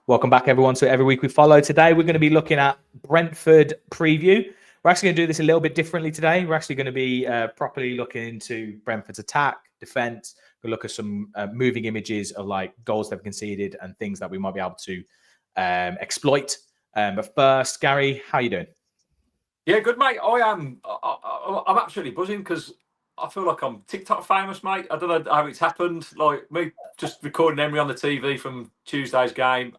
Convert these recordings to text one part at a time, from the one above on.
Welcome back, everyone. So every week we follow. Today we're going to be looking at Brentford preview. We're actually going to do this a little bit differently today. We're actually going to be properly looking into Brentford's attack, defense. We'll look at some moving images of like goals they've conceded and things that we might be able to exploit. But first, Gary, how are you doing? Yeah, good, mate. I'm absolutely buzzing because I feel like I'm TikTok famous, mate. I don't know how it's happened. Like me just recording Emery on the TV from Tuesday's game.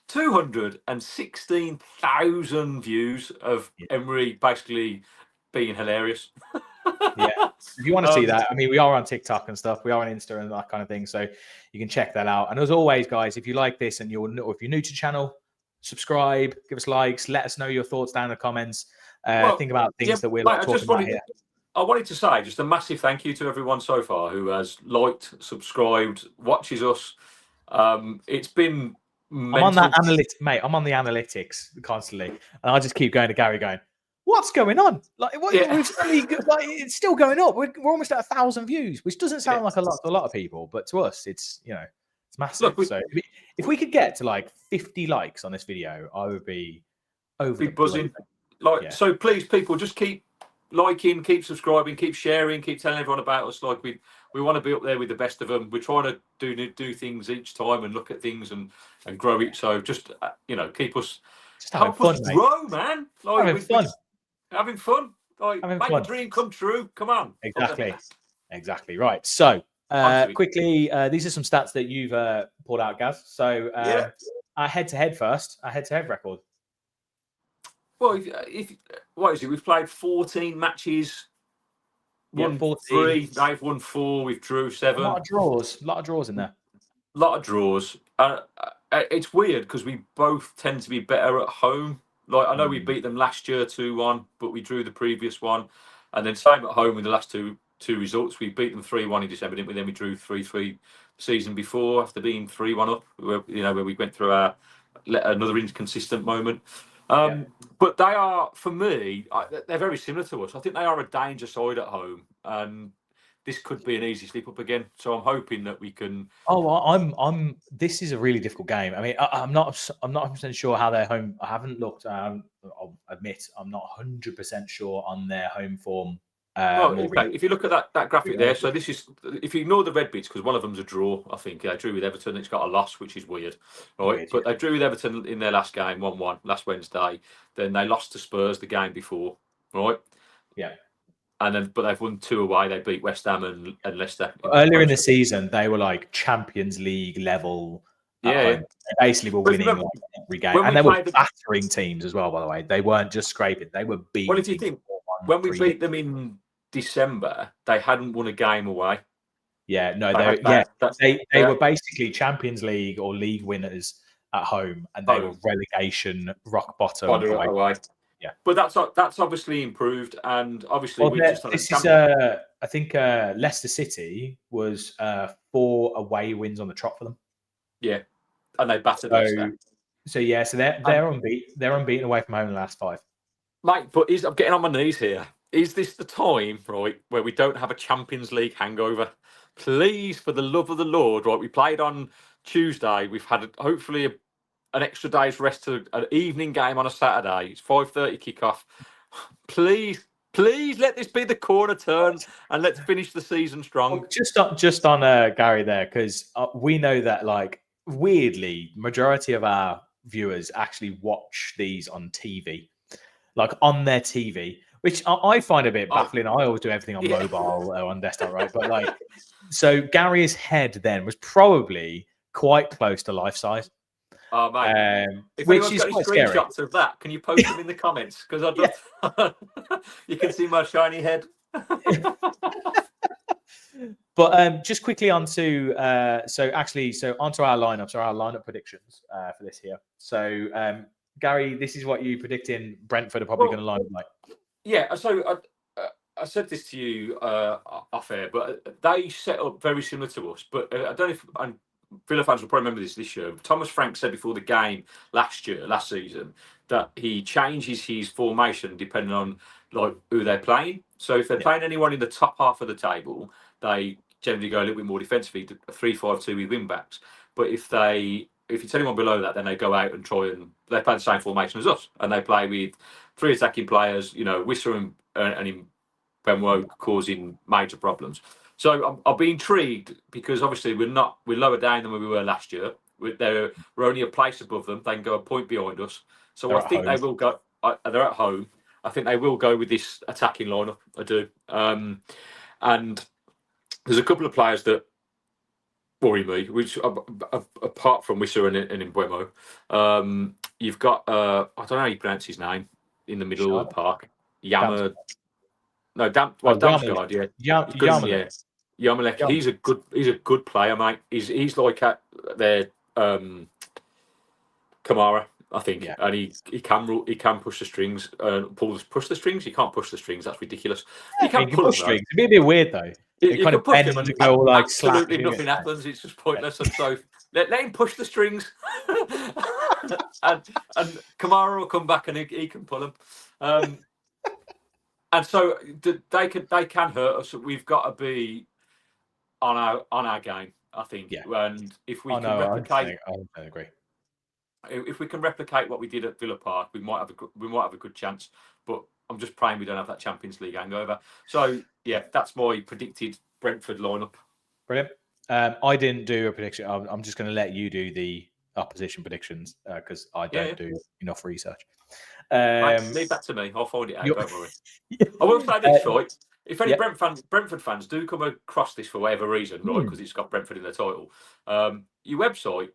216,000 views of Emery basically being hilarious. Yeah. If you want to see that, I mean, we are on TikTok and stuff. We are on Insta and that kind of thing. So you can check that out. And as always, guys, if you like this and if you're new to the channel, subscribe, give us likes, let us know your thoughts down in the comments. Think about things that we're talking about here. I wanted to say just a massive thank you to everyone so far who has liked, subscribed, watches us. It's been mental. I'm on that analytics, mate. I'm on the analytics constantly, and I just keep going to Gary, going, "What's going on? Like, it's still going up. We're almost at 1,000 views, which doesn't sound like a lot to a lot of people, but to us, it's it's massive. Look, so if we could get to like 50 likes on this video, I would be buzzing. So please, people, just keep liking, keep subscribing, keep sharing, keep telling everyone about us. Like we want to be up there with the best of them. We're trying to do things each time and look at things and grow it. So just keep us, just help us grow, man. Like having fun. Having fun. Like make a dream come true. Come on. Exactly. Right. So quickly, these are some stats that you've pulled out, Gaz. So our head-to-head first. Our head-to-head record. Well, if what is it? We've played 14 matches. Won 3. They've won 4. We've drew 7. A lot of draws in there. A lot of draws. It's weird because we both tend to be better at home. Like I know we beat them last year 2-1, but we drew the previous one, and then same at home with the last two results. We beat them 3-1 in December, didn't we? Then we drew 3-3 the season before after being 3-1 up. Where we went through another inconsistent moment. But they are, for me, they're very similar to us. I think they are a danger side at home, and this could be an easy slip up again. So I'm hoping that we can. Oh, this is a really difficult game. I mean, I'm not 100% sure how they're home. I haven't looked. I'll admit I'm not 100% sure on their home form. If you look at that graphic there, so this is if you ignore the red bits because one of them's a draw. I think they drew with Everton. It's got a loss, which is weird, right? But they drew with Everton in their last game, 1-1 last Wednesday. Then they lost to Spurs the game before, right? Yeah. And then, but they've won 2 away. They beat West Ham and Leicester. Earlier in the season, they were like Champions League level. They basically were winning every game, and they were battering teams as well. By the way, they weren't just scraping; they were beating. Well, if you think when we beat them in December, they hadn't won a game away. Yeah, no, they were basically Champions League or league winners at home, and they were relegation rock bottom away. Yeah, but that's obviously improved, and obviously I think Leicester City was 4 away wins on the trot for them. Yeah, and they battered Leicester. So they're unbeaten. They're unbeaten away from home in the last 5. Mate, but I'm getting on my knees here. Is this the time, right, where we don't have a Champions League hangover? Please, for the love of the Lord, right? We played on Tuesday. We've had hopefully an extra day's rest to an evening game on a Saturday. It's 5:30 kickoff. Please let this be the corner turn and let's finish the season strong. Well, just on Gary there, because we know that like weirdly, majority of our viewers actually watch these on TV, like on their TV, which I find a bit baffling. I always do everything on mobile or on desktop, right? But like, so Gary's head then was probably quite close to life size. Oh mate! If anyone's got any screenshots of that, can you post them in the comments? Because you can see my shiny head. But just quickly onto onto our lineup. So our lineup predictions for this here. So Gary, this is what you predicting Brentford are probably going to line up like. Yeah. So I said this to you off air, but they set up very similar to us. But I don't know if Villa fans will probably remember this year. Thomas Frank said before the game last season, that he changes his formation depending on like who they're playing. So if they're playing anyone in the top half of the table, they generally go a little bit more defensively, 3-5-2 with wing backs. But if if it's anyone below that, then they go out and they play the same formation as us, and they play with 3 attacking players. Wissa and Mbeumo causing major problems. So I'll be intrigued because obviously we're lower down than we were last year. We're only a place above them. They can go a point behind us. So I think they will go. They're at home. I think they will go with this attacking lineup. I do. And there's a couple of players that worry me, which apart from Wissa and Mbeumo, you've got I don't know how you pronounce his name in the middle of the park. Damsgaard, yeah. Yarmolenko. He's a good player, mate. He's like at their Kamara, I think, and he can push the strings and push the strings. You can't push the strings. That's ridiculous. You can pull push strings. It'd be a bit weird though. You can push them and go like absolutely nothing happens. It's just pointless. And so let him push the strings, and Kamara will come back and he can pull them. And so they can hurt us. We've got to be on our game, I think. Yeah. And if we can replicate, I agree. If we can replicate what we did at Villa Park, we might have a good chance. But I'm just praying we don't have that Champions League hangover. So yeah, that's my predicted Brentford lineup. Brilliant. I didn't do a prediction. I'm just going to let you do the opposition predictions because I don't do enough research. Leave that to me. I'll find it out. Don't worry. I will say this, right? If any Brentford fans do come across this for whatever reason, right, because it's got Brentford in the title, your website,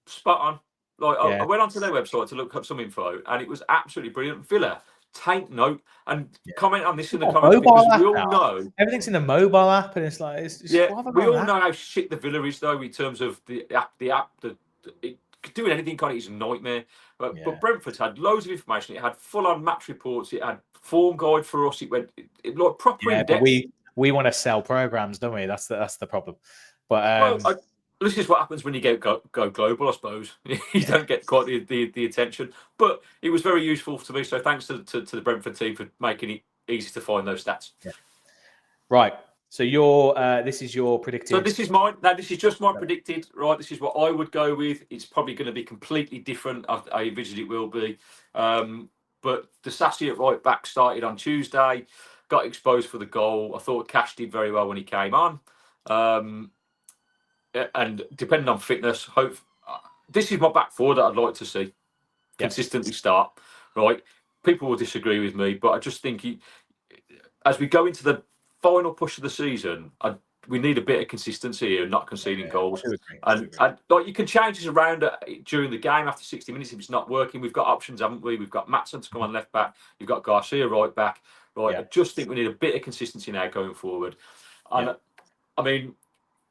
spot on. Like I went onto their website to look up some info, and it was absolutely brilliant. Villa, take note and comment on this in the comments because we all know everything's in the mobile app, and it's like we all know how shit the Villa is though in terms of the app. Doing anything on it is a nightmare. But Brentford's had loads of information. It had full-on match reports. It had form guide for us. It went like proper in depth. But we want to sell programs, don't we? That's the problem. But this is what happens when you go global, I suppose. You don't get quite the attention. But it was very useful to me. So thanks to the Brentford team for making it easy to find those stats. Yeah. Right. So this is your predicted. So this is mine. Now this is just my predicted. Right. This is what I would go with. It's probably going to be completely different. I envision it will be. But Disasi at right back started on Tuesday. Got exposed for the goal. I thought Cash did very well when he came on. And depending on fitness, this is my back four that I'd like to see consistently start. Right. People will disagree with me, but I just think as we go into the final push of the season, we need a bit of consistency here, not conceding goals. And like you can change this around during the game after 60 minutes if it's not working. We've got options, haven't we? We've got Maatsen to come on left back. You've got Garcia right back. Right. I just think we need a bit of consistency now going forward. And I mean,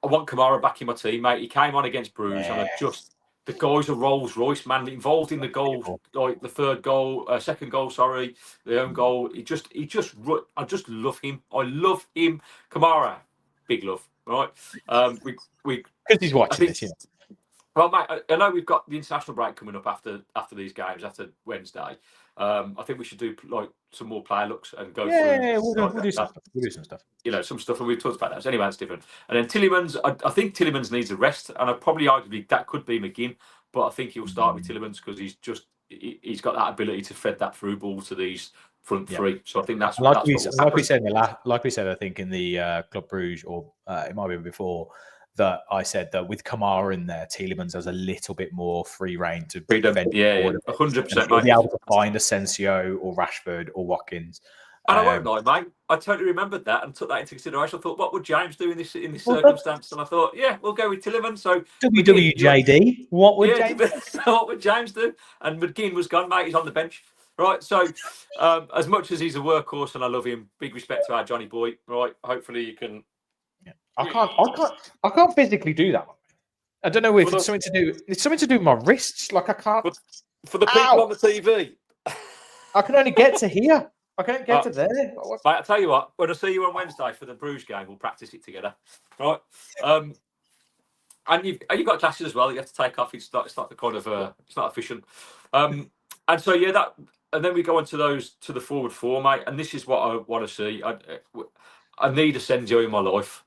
I want Kamara back in my team, mate. He came on against Bruges, and the guy's a Rolls Royce, man, involved in the goal, like the second goal, the own goal. I just love him. I love him. Kamara, big love, right? Because he's watching this, Well, mate, I know we've got the international break coming up after these games, after Wednesday. I think we should do like some more player looks and go through. Yeah, we'll do some stuff. We'll do some stuff. Some stuff, and we've talked about that. So anyway, that's different. And then Tielemans, I think Tielemans needs a rest, and I'd probably argue that could be McGinn, but I think he'll start with Tielemans because he's got that ability to fed that through ball to these front three. So I think that's like we said. I think in the Club Bruges, or it might be before. That I said that with Kamara in there, Tielemans has a little bit more free reign to freedom. 100%. He'll be able to find Asensio or Rashford or Watkins. And I won't lie, mate. I totally remembered that and took that into consideration. I thought, what would James do in this circumstance? And I thought, we'll go with Tielemans. So WWJD, what would James? What would James do? And McGinn was gone, mate. He's on the bench, right? So, as much as he's a workhorse and I love him, big respect to our Johnny boy, right? Hopefully, you can. I can't physically do that. I don't know if it's something to do. It's something to do with my wrists. Like I can't. But for the people on the TV, I can only get to here. I can't get to there. Mate, I tell you what. When I see you on Wednesday for the Bruges game, we'll practice it together, right? And you've got classes as well that you have to take off. It's not the kind of it's not efficient. And so that, and then we go into to the forward four, mate. And this is what I want to see. I need Asensio in my life.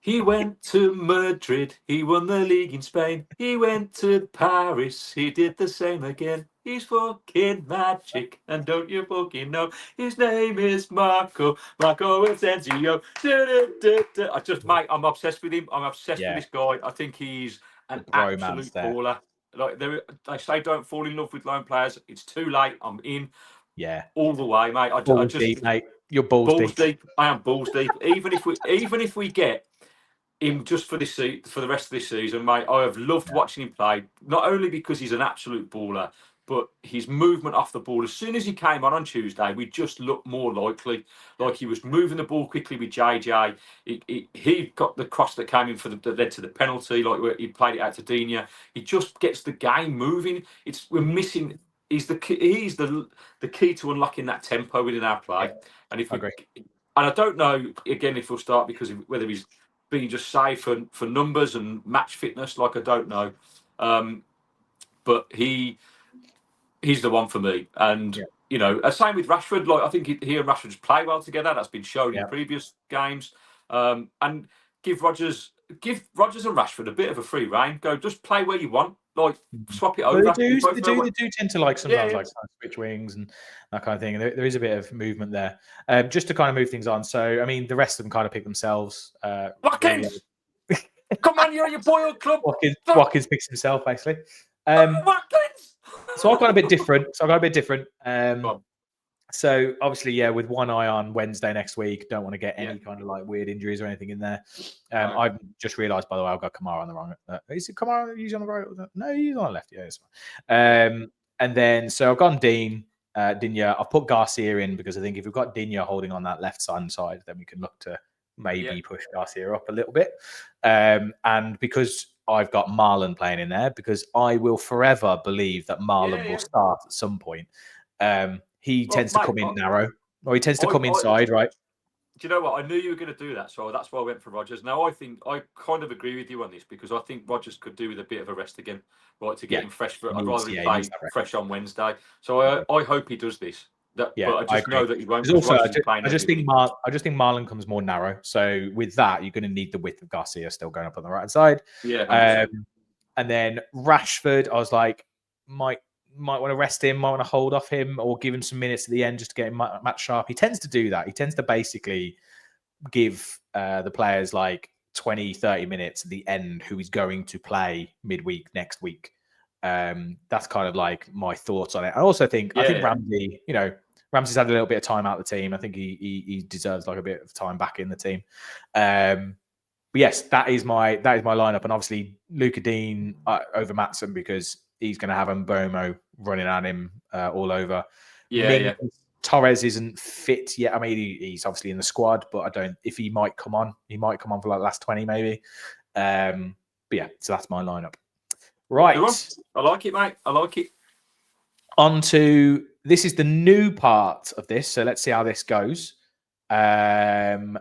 He went to Madrid, he won the league in Spain. He went to Paris, he did the same again. He's fucking magic, and don't you fucking know his name is Marco Asensio. I just, mate, I'm obsessed with him. I'm obsessed with Yeah, this guy. I think he's the an bromance absolute there. baller. Like they say, don't fall in love with lone players. It's too late. I'm in Yeah, all the way, mate. I balls just deep, mate. You're balls balls deep. deep. I am balls deep. Even if we get him just for for the rest of this season, mate, I have loved Yeah, watching him play. Not only because he's an absolute baller, but his movement off the ball. As soon as he came on Tuesday, we just looked more likely. Like he was moving the ball quickly with JJ. He got the cross that came in for that led to the penalty. Like where he played it out to Dina. He just gets the game moving. We're missing. He's the key, the key to unlocking that tempo within our yeah, play. And if I we agree. and I don't know again if we'll start because of whether he's being just saved for numbers and match fitness. Like I don't know, but he's the one for me. And Yeah, you know, same with Rashford. Like I think he and Rashford just play well together. That's been shown in yeah. previous games. And give Rodgers and Rashford a bit of a free rein. Go just play where you want. Like swap it Well, they over. You do, both they know do, what. they do tend to like Yeah, sometimes like switch wings and that kind of thing. And there is a bit of movement there. Just to kind of move things on. So, I mean, the rest of them kind of pick themselves. Really, Watkins, come on, you're your boyhood club. Watkins picks himself basically. Watkins. So I got a bit different. Go on. So obviously, yeah, with one eye on Wednesday next week, don't want to get any Yeah. kind of like weird injuries or anything in there. No. I've just realised, by the way, I've got Kamara on the wrong. Is it Kamara usually on the right? No, he's on the left. Yeah, it's fine. And then so I've gone Dinya. I've put Garcia in because I think if we've got Dinya holding on that left side, then we can look to maybe push Garcia up a little bit. And because I've got Marlon playing in there, because I will forever believe that Marlon will start at some point. He tends to come in narrow, or he tends to come inside, right? Do you know what? I knew you were going to do that, so that's why I went for Rodgers. Now I think I kind of agree with you on this because I think Rodgers could do with a bit of a rest again, right? To get him fresh. I'd rather he play fresh on Wednesday. So I hope he does this. But I just know that he won't. Also, I just think Marlon comes more narrow. So with that, you're going to need the width of Garcia still going up on the right side. Yeah. And then Rashford, I was like, might want to rest him, might want to hold off him, or give him some minutes at the end just to get him match sharp. He tends to do that. He tends to basically give the players like 20, 30 minutes at the end who he's going to play midweek next week. That's kind of like my thoughts on it. I also think Ramsey, Ramsey's had a little bit of time out of the team. I think he deserves like a bit of time back in the team. But yes, that is my lineup, and obviously Luka Dean over Maatsen because he's going to have Mbeumo running at him all over. Torres isn't fit yet. I mean, he's obviously in the squad, but I don't. If he might come on, for like the last 20 maybe. But yeah, so that's my lineup. Right, I like it, mate. I like it. On to this is the new part of this. So let's see how this goes. We're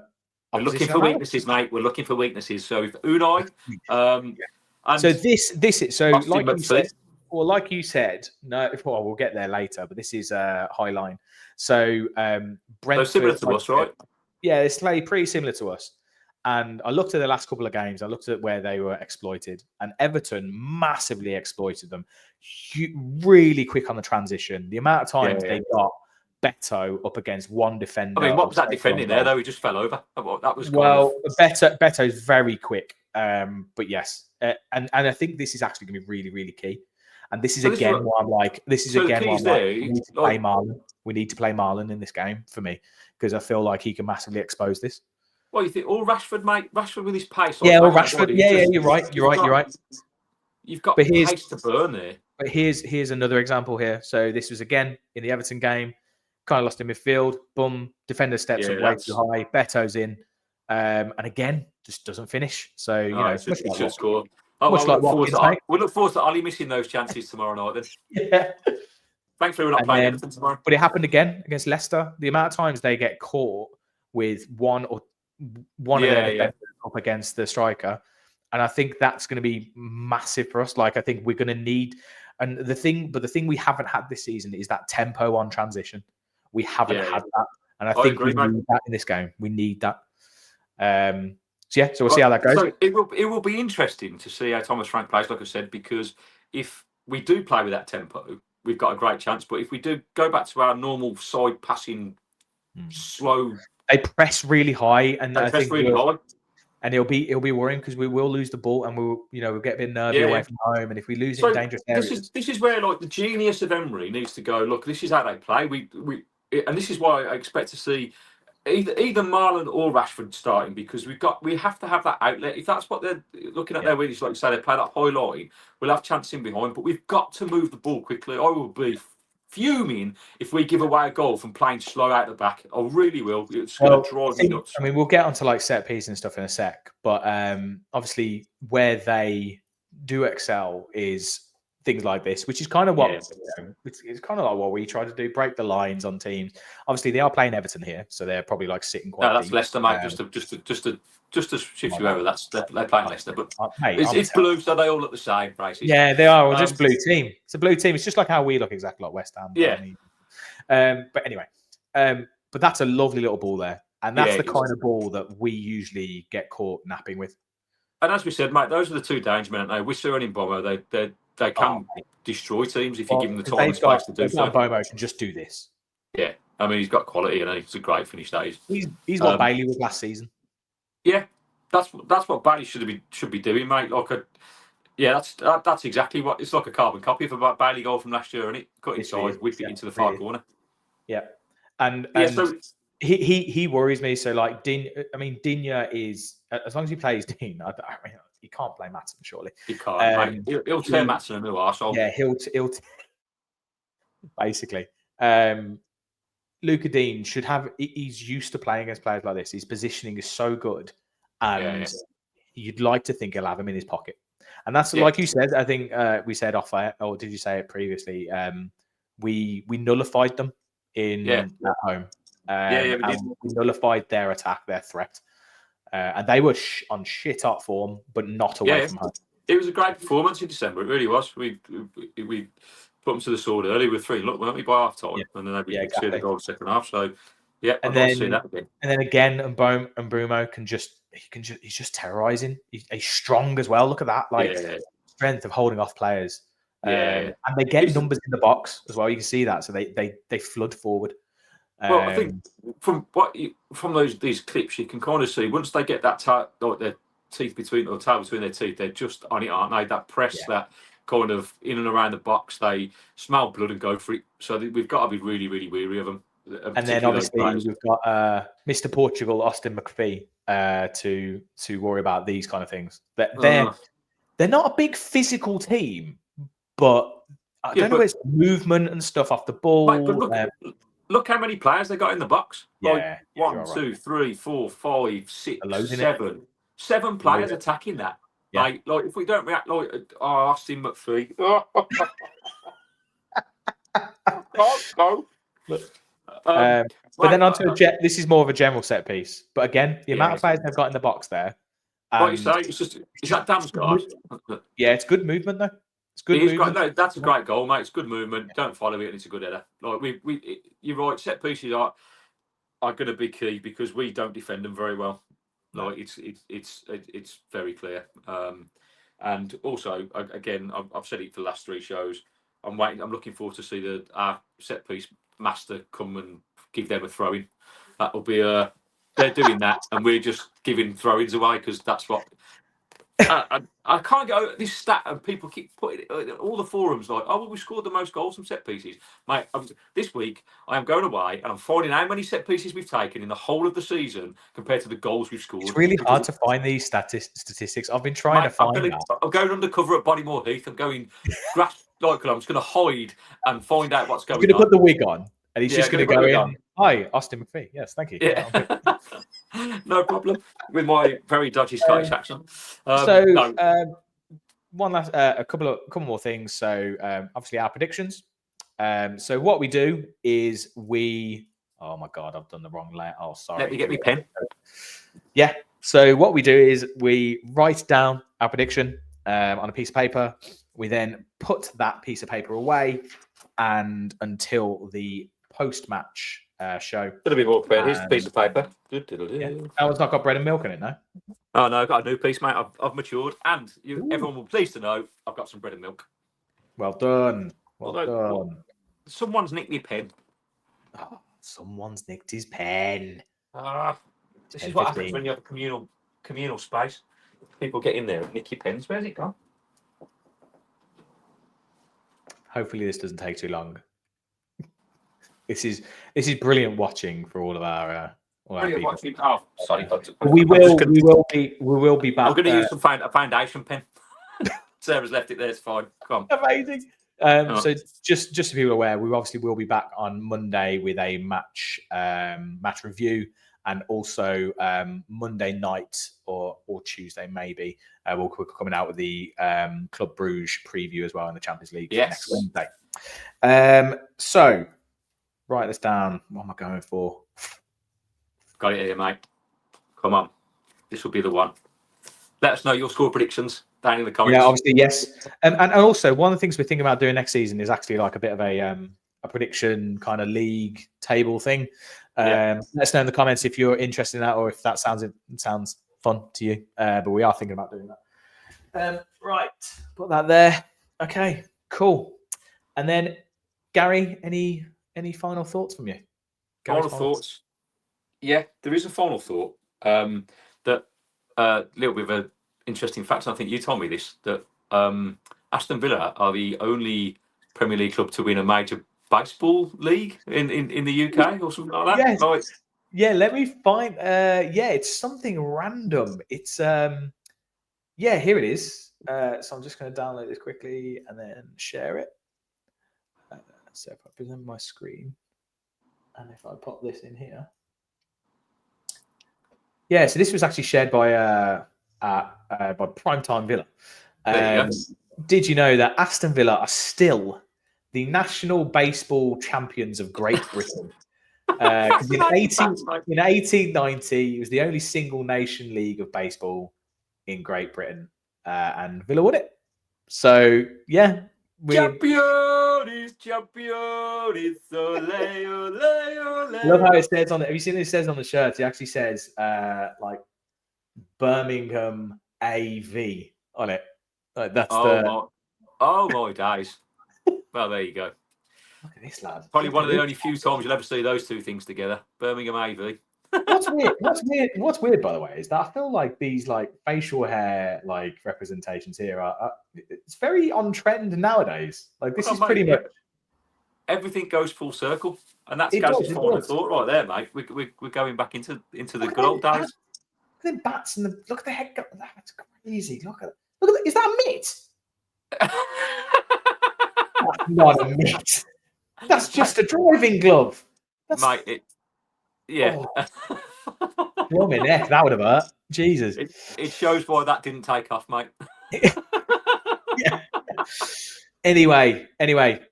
looking for weaknesses, mate. We're looking for weaknesses. So if Unai, and so this is so like you said. Well, like you said, no. Well, we'll get there later, but this is high line. So Brentford, similar to us, right? Yeah, it's like pretty similar to us. And I looked at the last couple of games. I looked at where they were exploited, and Everton massively exploited them. Really quick on the transition. The amount of times they got Beto up against one defender. I mean, what was that defending there, though? He just fell over. That was Beto's very quick. But yes, and I think this is actually going to be really, really key. And this is so again why I'm like, we need to play Marlon. We need to play Marlon in this game for me because I feel like he can massively expose this. Well, you think, Rashford, mate? Rashford with his pace. Rashford. You're right. You've got pace to burn there. But here's another example here. So this was again in the Everton game. Kind of lost in midfield. Boom. Defender steps up way too high. Beto's in. And again, just doesn't finish. So, he should score. We look forward to Ali missing those chances tomorrow night then. Yeah. Thankfully, we're not playing Everton tomorrow. But it happened again against Leicester. The amount of times they get caught with one of their defenders up against the striker. And I think that's going to be massive for us. Like, I think we're going to need, and the thing we haven't had this season is that tempo on transition. We haven't had that. And I think we need that in this game. We need that. So yeah, so we'll see how that goes. So it will be interesting to see how Thomas Frank plays, like I said, because if we do play with that tempo, we've got a great chance. But if we do go back to our normal side passing, slow, they press really high, and I think really high. And it'll be worrying because we will lose the ball, and we'll get a bit nervy away from home. And if we lose it in dangerous areas, this is where like the genius of Emery needs to go. Look, this is how they play. And this is why I expect to see either Marlon or Rashford starting, because we have to have that outlet. If that's what they're looking at their weakness, like you say, they play that high line, we'll have chance in behind, but we've got to move the ball quickly. I will be fuming if we give away a goal from playing slow out the back. I really will. It's going to drive me nuts. I mean, we'll get onto like set piece and stuff in a sec, but obviously where they do excel is things like this, which is kind of what it's kind of like what we try to do: break the lines on teams. Obviously, they are playing Everton here, so they're probably like sitting quite. No, that's deep. Leicester, mate. Just to shift you over. They're playing Leicester, but it's blue, so they all look the same. Races. Yeah, they are. Well, just blue team. It's a blue team. It's just like how we look exactly like West Ham. Yeah. But anyway, but that's a lovely little ball there, and that's the kind of ball that we usually get caught napping with. And as we said, mate, those are the two danger men, aren't they? Wissa and Mbeumo, they can destroy teams if you give them the time and space to do so. Mbeumo can just do this. Yeah, I mean, he's got quality and he's a great finish. He's what Bailey was last season. Yeah, that's what Bailey should be doing, mate. That's exactly what it's like, a carbon copy of a Bailey goal from last year, and it cut inside, whipped it into the far corner. Yeah, and so he worries me. So like Digne is, as long as he plays Digne, I mean, he can't play Maatsen, surely. He can't. Mate. He'll tear Maatsen a new arsehole. Yeah, he'll basically. Luca Digne should have. He's used to playing against players like this. His positioning is so good, and you'd like to think he'll have him in his pocket. And that's like you said. I think we said off air, or did you say it previously? We nullified them at home. We did. We nullified their attack, their threat, and they were on shit hot form, but not away from home. It was a great performance in December. It really was. We put them to the sword early with 3-0, weren't we, by half time, and then we see the goal in the second half. So I'd love to see that again. And then again, and Mbeumo he's just terrorizing. He's strong as well. Look at that, strength of holding off players. And they get numbers in the box as well. You can see that, so they flood forward. Well, I think from these clips, you can kind of see once they get that their teeth between their teeth, they're just on it, aren't they? That press, that kind of in and around the box, they smell blood and go for it. So we've got to be really, really weary of them. And then obviously we've got Mr. Portugal, Austin McPhee, to worry about these kind of things. They're not a big physical team, but I don't know, it's movement and stuff off the ball. But look how many players they got in the box. Like 1, 2, 3, 4, 5, 6, 7. 7 players attacking that. Yeah. Like if we don't react like Austin McPhee. Go. But then onto this is more of a general set piece. But again, the amount of players they've got in the box there. What you say? Is that Damsgaard? Yeah, it's good movement though. It's good movement. That's a great goal, mate. It's good movement. Don't follow it, and it's a good header. Like you're right. Set pieces are going to be key because we don't defend them very well. Like it's very clear. And also, again, I've said it for the last 3 shows. I'm looking forward to see our set piece master come and give them a throw-in. That'll be they're doing that, and we're just giving throw-ins away because that's what. I can't get over this stat, and people keep putting it in all the forums like, "Oh, well, we scored the most goals from set pieces." Mate, this week I am going away and I'm finding how many set pieces we've taken in the whole of the season compared to the goals we've scored. It's really hard to find these statistics. I've been trying to find that. I'm going undercover at Bodymore Heath. I'm going grass local. I'm just going to hide and find out what's going on. He's going to put the wig on, and he's just going to go in. Hi, Austin McPhee. Yes, thank you. Yeah. No problem with my very dodgy Scottish accent. One last, a couple more things. So, obviously, our predictions. So, what we do is oh my God, I've done the wrong letter. Oh, sorry. Let me get my pen. Yeah. So, what we do is we write down our prediction on a piece of paper. We then put that piece of paper away, and until the post-match show. A little bit more credit. Here's the piece of paper. Yeah. That one's not got bread and milk in it, no? Oh no, I've got a new piece, mate. I've matured, and everyone will be pleased to know I've got some bread and milk. Well done. Although, someone's nicked my pen. Oh, someone's nicked his pen. This is what happens when you have a communal space. People get in there and nick your pens. Where's it gone? Hopefully this doesn't take too long. This is brilliant watching for all of our people. Watching. Oh, sorry. We will be back. I'm going to use a foundation pen. Sarah's left it there. It's fine. Come on. Amazing. So just so people are aware, we obviously will be back on Monday with a match review, and also Monday night or Tuesday maybe we're coming out with the Club Bruges preview as well in the Champions League next Wednesday. So write this down. What am I going for? Got it here, mate. Come on, this will be the one. Let us know your score predictions down in the comments. Yeah, obviously, yes. And also, one of the things we're thinking about doing next season is actually like a bit of a prediction kind of league table thing. Let us know in the comments if you're interested in that, or if that sounds fun to you. But we are thinking about doing that. Right, put that there. Okay, cool. And then, Gary, any final thoughts from you? Final thoughts? Yeah, there is a final thought. That a little bit of an interesting fact, and I think you told me this, that Aston Villa are the only Premier League club to win a major baseball league in the UK or something like that. Yes. Yeah, let me find. It's something random. It's here it is. So I'm just going to download this quickly and then share it. So if I present my screen, and if I pop this in here. Yeah, so this was actually shared by Primetime Villa. Did you know that Aston Villa are still the national baseball champions of Great Britain? In 1890, it was the only single nation league of baseball in Great Britain, and Villa won it. So yeah, Champions, ole, ole, ole. I love how it says on it. Have you seen what it says on the shirt? It actually says like Birmingham AV on it. Like that's my days. Well, there you go. Look at this lad. Probably one of the only few times you'll ever see those two things together. Birmingham AV. What's weird, by the way, is that I feel like these like facial hair like representations here are it's very on trend nowadays. Like this is pretty much everything goes full circle, and that's Gaz's final thought right there, mate. We're going back into the good old days. Look at the bats and look at the head. That's crazy. Look at that. Is that a mitt? That's not a mitt. That's just a driving glove. Mate, yeah. Oh, my neck, that would have hurt. Jesus. It shows why that didn't take off, mate. Yeah. Anyway,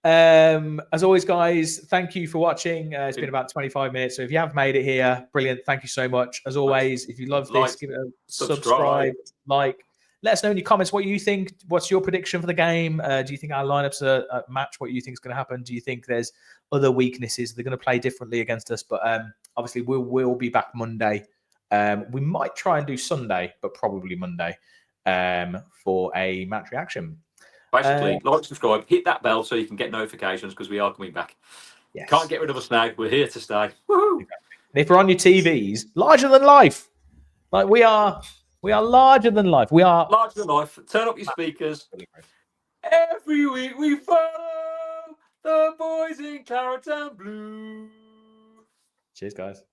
as always, guys, thank you for watching. It's been about 25 minutes. So if you have made it here, brilliant. Thank you so much. As always, if you love this, give it a subscribe, like. Let us know in your comments what you think. What's your prediction for the game? Do you think our lineups are match what you think is going to happen? Do you think there's other weaknesses? They're going to play differently against us. But obviously, we'll be back Monday. We might try and do Sunday, but probably Monday for a match reaction. Basically, like, subscribe, hit that bell so you can get notifications because we are coming back. Yes. Can't get rid of us now. We're here to stay. Woohoo! And if we're on your TVs, larger than life. Like we are larger than life. We are larger than life. Turn up your speakers. Every week we follow the boys in claret and blue. Cheers, guys.